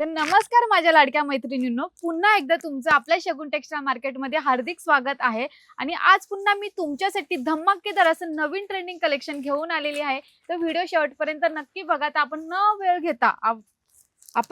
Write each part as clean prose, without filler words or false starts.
तर नमस्कार माझ्या लाडक्या मैत्रिणींनो, पुन्हा एकदा तुमचं आपल्या शगुन टेक्सटाईल मार्केटमध्ये हार्दिक स्वागत आहे। आणि आज पुन्हा मी तुमच्यासाठी धमाकेदार असं नवीन ट्रेंडिंग कलेक्शन घेऊन आलेली आहे। तर व्हिडिओ शेवटपर्यंत नक्की बघा। तर आपण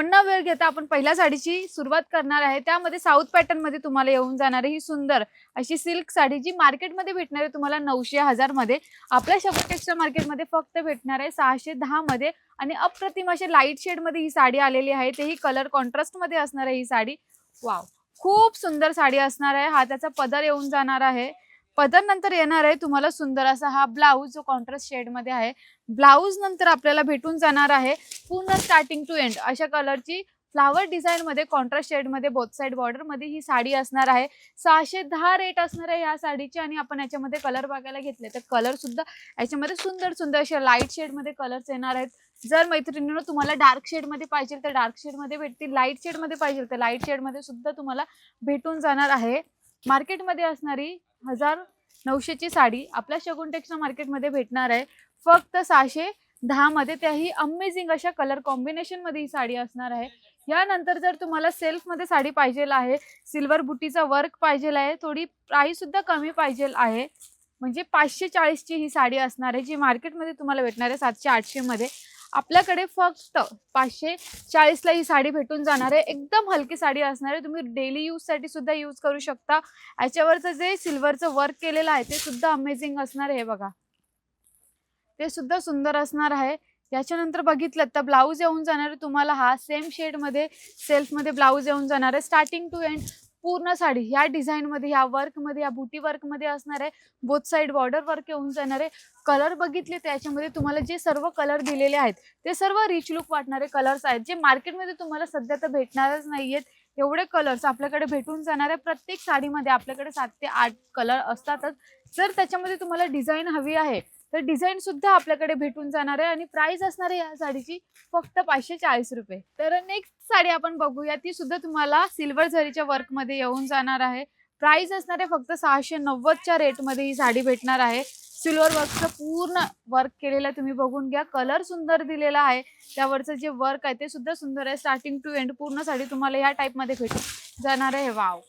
न वेळ घेता आपण पहिल्या साडीची सुरुवात करणार आहे। त्यामध्ये साऊथ पॅटर्न मध्ये तुम्हाला येऊन जाणारी ही सुंदर अशी सिल्क साडी जी मार्केटमध्ये भेटणार आहे तुम्हाला 900-1000 मध्ये, आपल्या शगुन टेक्सटाईल मार्केटमध्ये फक्त भेटणार आहे 610 मध्ये। आणि अप्रतिम असे लाईट शेड मध्ये ही साडी आलेली आहे, तेही कलर कॉन्ट्रास्ट मध्ये असणार आहे ही साडी। वाव, खूप सुंदर साडी असणार आहे। हा त्याचा पदर येऊन जाणार आहे। पदर नंतर येणार आहे तुम्हाला सुंदर असा हा ब्लाउज जो कॉन्ट्रास्ट शेड मध्ये आहे। ब्लाउज नंतर आपल्याला भेटून जाणार आहे पूर्ण स्टार्टिंग टू एंड अशा कलरची फ्लावर डिझाइन मध्ये कॉन्ट्रास्ट शेड मध्ये बोथ साइड बॉर्डर मध्ये ही साडी असणार आहे। 610 रेट असणार आहे या साडीची। आणि आपण याच्यामध्ये कलर बघायला घेतले तर कलर सुद्धा याच्यामध्ये सुंदर सुंदर असे लाईट शेड मध्ये कलर्स येणार आहेत। जर मैत्रिणींनो तुम्हाला डार्क शेड मध्ये पाहिजे तर डार्क शेड मध्ये भेटतील, लाईट शेड मध्ये पाहिजे तर लाईट शेड मध्ये सुद्धा तुम्हाला भेटून जाणार आहे। मार्केटमध्ये असणारी 1900 ची साडी आपल्या शगुन टेक्सटाईल मार्केटमध्ये भेटणार आहे फक्त 610 मध्ये, त्याही अमेझिंग अशा कलर कॉम्बिनेशन मध्ये ही साडी असणार आहे। यानंतर जर तुम्हाला सेल्फ मध्ये साडी पाहिजे आहे, सिल्वर बुटीचा वर्क पाहिजे आहे, थोडी प्राइस सुद्धा कमी पाहिजे आहे, म्हणजे 540 ची ही साडी असणार आहे जी मार्केटमध्ये तुम्हाला भेटणार आहे 700-800 मध्ये। आपल्याकडे फक्त 540 ला ही साडी भेटून जाणार आहे। एकदम हलकी साडी असणार आहे, तुम्ही डेली यूज साठी सुद्धा यूज करू शकता। याच्यावरचं जे सिल्वरचं वर्क केलेलं आहे ते सुद्धा अमेझिंग असणार आहे, हे बघा ते सुद्धा सुंदर असणार आहे। याच्यानंतर बघितलं तर ब्लाउज येऊन जाणार आहे तुम्हाला हा सेम शेड मध्ये सेल्फ मध्ये ब्लाउज येऊन जाणार आहे। स्टार्टिंग टू एंड पूर्ण साडी ह्या डिझाइन मध्ये, ह्या वर्क मध्ये, या बुटी वर्क मध्ये असणार आहे। बोथ साइड बॉर्डर वर्क येऊन जाणार आहे। कलर बघितले त्याच्यामध्ये तुम्हाला जे सर्व कलर दिलेले आहेत ते सर्व रिच लुक वाटणारे कलर्स आहेत, जे मार्केटमध्ये तुम्हाला सध्या तर भेटणारच नाहीयेत। एवढे कलर्स आपल्याकडे भेटून जाणार आहे। प्रत्येक साडीमध्ये आपल्याकडे 7 ते 8 कलर असतातच। जर त्याच्यामध्ये तुम्हाला डिझाइन हवी आहे तर डिझाइन सुद्धा आपल्याकडे भेटून जाणार आहे। आणि प्राइस असणार आहे या साडीची फक्त 540 रुपये। तर नेक्स्ट साडी आपण बघूया, ती सुद्धा तुम्हाला सिल्वर जरीच्या वर्क मध्ये येऊन जाणार आहे। प्राइस असणार आहे फक्त 690 च्या रेट मध्ये ही साडी भेटणार आहे। सिल्वर वर्कचं पूर्ण वर्क केलेलं तुम्ही बघून घ्या, कलर सुंदर दिलेला आहे, त्यावरचं जे वर्क आहे ते सुद्धा सुंदर आहे। स्टार्टिंग टू एंड पूर्ण साडी तुम्हाला या टाइप मध्ये भेटून जाणार आहे। वाव,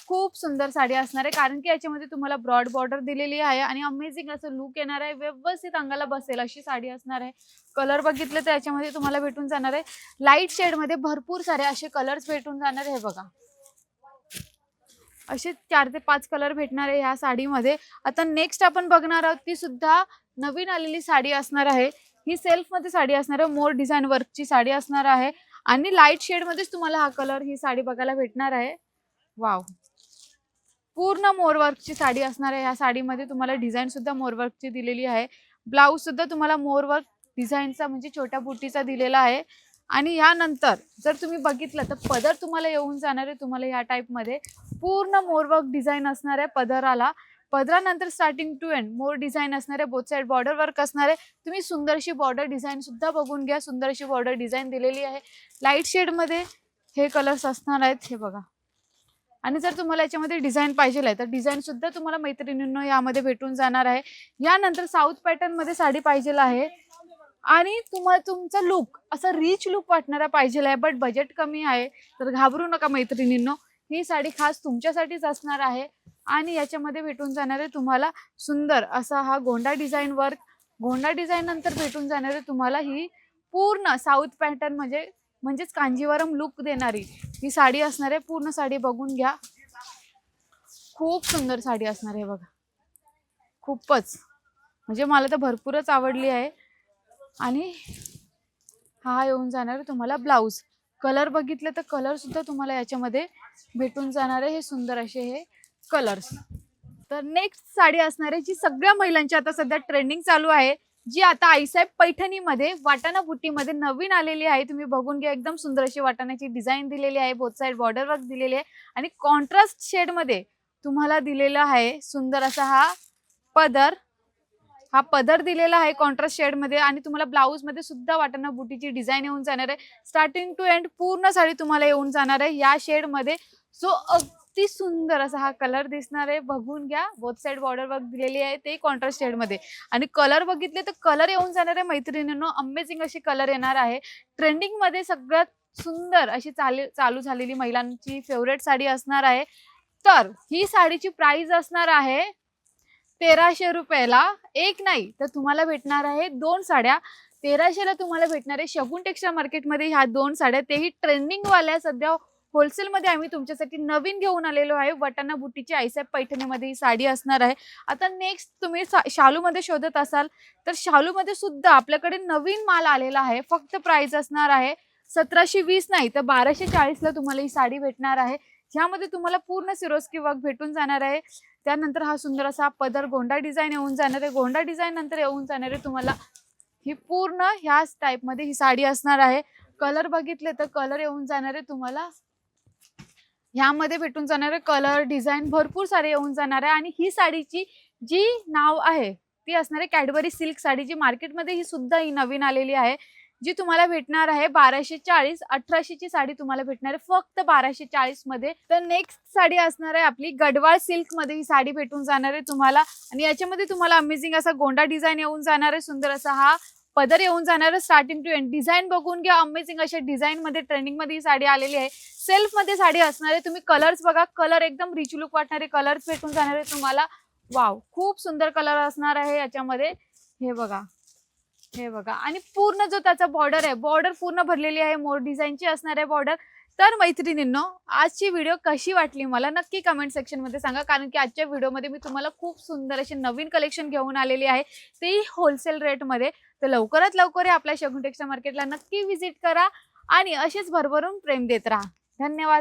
खूप सुंदर साडी असणार आहे, कारण की याच्यामध्ये तुम्हाला ब्रॉड बॉर्डर दिलेली आहे आणि अमेझिंग असं लुक येणार आहे, व्यवस्थित अंगाला बसेल अशी साडी असणार आहे। कलर बघितले तर याच्यामध्ये तुम्हाला भेटून जाणार आहे लाईट शेड मध्ये भरपूर सारे असे कलर्स भेटून जाणार आहे। बघा असे 4 ते 5 कलर भेटणार आहे ह्या साडीमध्ये। आता नेक्स्ट आपण बघणार आहोत ती सुद्धा नवीन आलेली साडी असणार आहे। ही सेल्फ मध्ये साडी असणार आहे, मोर डिझाइन वर्कची साडी असणार आहे आणि लाईट शेड मध्येच तुम्हाला हा कलर ही साडी बघायला भेटणार आहे। वाव, पूर्ण मोरवर्कची साडी असणार आहे। या साडीमध्ये तुम्हाला डिझाइन सुद्धा मोरवर्कची दिलेली आहे। ब्लाउज सुद्धा तुम्हाला मोरवर्क डिझाइनचा म्हणजे छोट्या बुटीचा दिलेला आहे। आणि यानंतर जर तुम्ही बघितलं तर पदर तुम्हाला येऊन जाणार आहे तुम्हाला या टाइप मध्ये पूर्ण मोरवर्क डिझाइन असणार आहे पदराला। पदरानंतर स्टार्टिंग टू एंड मोर डिझाइन असणार आहे, बोथ साइड बॉर्डर वर्क असणार आहे। तुम्ही सुंदरशी बॉर्डर डिझाइन सुद्धा बघून घ्या, सुंदरशी बॉर्डर डिझाइन दिलेली आहे। लाईट शेड मध्ये हे कलर्स असणार आहेत, हे बघा। आणि जर तुम्हाला याच्यामध्ये डिझाइन पाहिजे आहे तर डिझाइन सुद्धा तुम्हाला मैत्रिणींनो यामध्ये भेटून जाणार आहे। यानंतर साऊथ पॅटर्न मध्ये साडी पाहिजे आहे आणि तुम्हाला तुमचा लुक असा रिच लुक वाटणारा पाहिजे आहे, बट बजेट कमी आहे तर घाबरू नका मैत्रिणींनो, ही साडी खास तुमच्यासाठीच असणार आहे। आणि याच्यामध्ये भेटून जाणार आहे तुम्हाला सुंदर असा हा गोंडा डिझाइन वर्क, गोंडा डिझाइन नंतर भेटून जाणार आहे तुम्हाला ही पूर्ण साऊथ पॅटर्न म्हणजेच कांजीवरम लुक देणारी ही साडी असणार आहे। पूर्ण साडी बघून घ्या, खूप सुंदर साडी असणार आहे बघा, खूपच म्हणजे मला तर भरपूरच आवडली आहे। आणि हा येऊन जाणार आहे तुम्हाला ब्लाउज। कलर बघितले तर कलर सुद्धा तुम्हाला याच्यामध्ये भेटून जाणार आहे, हे सुंदर असे हे कलर्स। तर नेक्स्ट साडी असणार आहे जी सगळ्या महिलांची आता सध्या ट्रेंडिंग चालू आहे, जी आता आईसाहेब पैठणी मध्ये वाटाणा बुट्टी मध्ये नवीन आलेली आहे। तुम्ही बघून घ्या, एकदम सुंदर अशी वाटाण्याची डिझाइन दिलेली आहे, बोथ साइड बॉर्डर वर्क दिलेली आहे आणि कॉन्ट्रास्ट शेड मध्ये तुम्हाला दिलेला आहे सुंदर असा हा पदर। हा पदर दिलेला आहे कॉन्ट्रास्ट शेड मध्ये आणि तुम्हाला ब्लाउज मध्ये सुद्धा वाटाणा बुटीची डिझाइन येऊन जाणार आहे। स्टार्टिंग टू एंड पूर्ण साडी तुम्हाला येऊन जाणार आहे या शेड मध्ये। सो अगदी सुंदर असा हा कलर दिसणार आहे, बघून घ्या। बोथ साइड बॉर्डर वर्क दिलेली आहे ते कॉन्ट्रास्ट शेड मध्ये। आणि कलर बघितले तर कलर येऊन जाणार आहे मैत्रिणींनो, अमेझिंग असे कलर येणार आहे। ट्रेंडिंग मध्ये सगळ्यात सुंदर अशी चालू झालेली महिलांची फेवरेट साडी असणार आहे. तर ही साडीची प्राइस असणार आहे 1300 रुपयाला. एक नाही तर तुम्हाला भेटणार आहे 2 साड्या. 1300ला तुम्हाला भेटणार आहे शगुन टेक्सटाईल मार्केटमध्ये ह्या 2 साड्या, तेही ट्रेंडिंग वाल्या. सध्या होलसेलमध्ये आम्ही तुमच्यासाठी नवीन घेऊन आलेलो आहे. वटाणा बुटीची आईसाहेब पैठणीमध्ये ही साडी असणार आहे. आता नेक्स्ट तुम्ही शालूमध्ये शोधत असाल तर शालूमध्ये सुद्धा आपल्याकडे नवीन माल आलेला आहे. फक्त प्राइस असणार आहे 1720 नाही तर 1240ला तुम्हाला ही साडी भेटणार आहे. ह्यामध्ये तुम्हाला पूर्ण सिरोस्की वर्क भेटून जाणार आहे. त्यानंतर हा सुंदर असा पदर गोंडा डिझाईन येऊन जाणार आहे. गोंडा डिझाईन नंतर येऊन जाणार आहे तुम्हाला ही पूर्ण ह्याच टाईपमध्ये ही साडी असणार आहे. कलर बघितले तर कलर येऊन जाणार आहे तुम्हाला ह्यामध्ये भेटून जाणार आहे. कलर डिझाईन भरपूर सारे येऊन जाणार आहे. आणि ही साडीची जी नाव आहे ती असणार आहे कॅडबरी सिल्क साडी, जी मार्केटमध्ये ही सुद्धा ही नवीन आलेली आहे, जी तुम्हाला भेटणार आहे 1240. 1800ची साडी तुम्हाला भेटणार आहे फक्त 1240 मध्ये. तर नेक्स्ट साडी असणार आहे आपली गडवाळ सिल्क मध्ये ही साडी भेटून जाणार आहे तुम्हाला. आणि याच्यामध्ये तुम्हाला अमेझिंग असा गोंडा डिझाईन येऊन जाणार आहे. सुंदर असा हा पदर येऊन जाणार आहे. स्टार्टिंग टू एंड डिझाईन बघून घ्या. अमेझिंग अशा डिझाईन मध्ये ट्रेंडिंग मध्ये ही साडी आलेली आहे. सेल्फ मध्ये साडी असणार आहे. तुम्ही कलर्स बघा, कलर एकदम रिच लुक वाटणारे कलर्स भेटून जाणार आहे तुम्हाला. वाव, खूप सुंदर कलर असणार आहे याच्यामध्ये. हे बघा, हे बघा. आणि पूर्ण जो त्याचा बॉर्डर आहे, बॉर्डर पूर्ण भरलेली आहे. मोर डिझाईनची असणार आहे बॉर्डर. तर मैत्रिणींनो, आजची व्हिडिओ कशी वाटली मला नक्की कमेंट सेक्शन मध्ये सांगा. कारण की आजच्या व्हिडिओमध्ये मी तुम्हाला खूप सुंदर असे नवीन कलेक्शन घेऊन आलेली आहे, तेही होलसेल रेटमध्ये. तर लवकरात लवकर आपल्या शगुन टेक्सटाईल मार्केटला नक्की व्हिजिट करा आणि असेच भरभरून प्रेम देत राहा. धन्यवाद.